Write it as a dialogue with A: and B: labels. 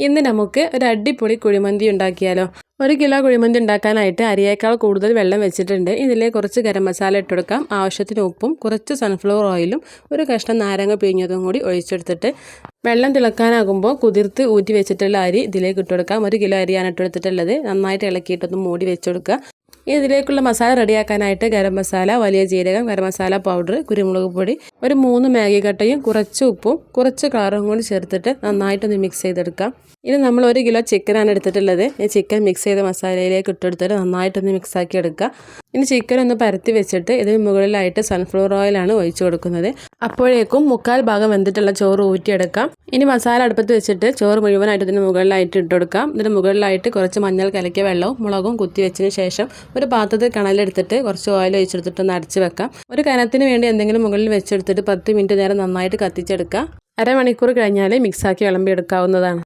A: ഇന്ന് നമുക്ക് ഒരു അടിപൊളി കുഴിമന്തി ഉണ്ടാക്കിയാലോ. 1 കിലോ കുഴിമന്തി ഉണ്ടാക്കാനായിട്ട് അരിയേക്കാൾ കൂടുതൽ വെള്ളം വെച്ചിട്ടുണ്ട്. ഇതിലേക്ക് കുറച്ച് ഗരം മസാല ഇട്ടുകൊടുക്കാം, ആവശ്യത്തിന് ഉപ്പും കുറച്ച് സൺഫ്ലവർ ഓയിലും ഒരു കഷ്ണം നാരങ്ങ പിഴിഞ്ഞതും കൂടി ഒഴിച്ചെടുത്തിട്ട് വെള്ളം തിളക്കാനാകുമ്പോൾ കുതിർത്ത് ഊറ്റി വെച്ചിട്ടുള്ള അരി ഇതിലേക്ക് ഇട്ടുകൊടുക്കാം. 1 കിലോ അരിയാണ് ഇട്ടെടുത്തിട്ടുള്ളത്. നന്നായിട്ട് ഇളക്കിയിട്ടൊന്ന് മൂടി വെച്ചുകൊടുക്കുക. ഇതിലേക്കുള്ള മസാല റെഡിയാക്കാനായിട്ട് ഗരം മസാല, വലിയ ജീരകം, ഗരം മസാല പൗഡർ, കുരുമുളക് പൊടി, ഒരു 3 മാഗി കട്ടയും കുറച്ച് ഉപ്പും കുറച്ച് കളറും കൂടി ചേർത്തിട്ട് നന്നായിട്ടൊന്ന് മിക്സ് ചെയ്തെടുക്കാം. ഇനി നമ്മൾ 1 കിലോ ചിക്കനാണ് എടുത്തിട്ടുള്ളത്. ഈ ചിക്കൻ മിക്സ് ചെയ്ത മസാലയിലേക്ക് ഇട്ടെടുത്തിട്ട് നന്നായിട്ടൊന്ന് മിക്സാക്കി എടുക്കുക. ഇനി ചിക്കൻ ഒന്ന് പരത്തി വെച്ചിട്ട് ഇതിന് മുകളിലായിട്ട് സൺഫ്ലവർ ഓയിലാണ് ഒഴിച്ചു കൊടുക്കുന്നത്. അപ്പോഴേക്കും 1/4 ഭാഗം വെന്തിട്ടുള്ള ചോറ് ഊറ്റിയെടുക്കാം. ഇനി മസാല അടുപ്പത്ത് വെച്ചിട്ട് ചോറ് മുഴുവനായിട്ട് ഇതിന് മുകളിലായിട്ട് ഇട്ടുകൊടുക്കാം. ഇതിന് മുകളിലായിട്ട് കുറച്ച് മഞ്ഞൾ കലക്കിയ വെള്ളവും മുളകും കുത്തി വെച്ചതിന് ശേഷം ഒരു പാത്രത്തിൽ കണലെടുത്തിട്ട് കുറച്ച് ഓയിൽ ഒഴിച്ചെടുത്തിട്ട് ഒന്ന് അടച്ച് വെക്കാം. ഒരു കനത്തിന് വേണ്ടി എന്തെങ്കിലും മുകളിൽ വെച്ചെടുത്തിട്ട് 10 മിനിറ്റ് നേരം നന്നായിട്ട് കത്തിച്ചെടുക്കുക. അരമണിക്കൂർ കഴിഞ്ഞാൽ മിക്സാക്കി വിളമ്പി എടുക്കാവുന്നതാണ്.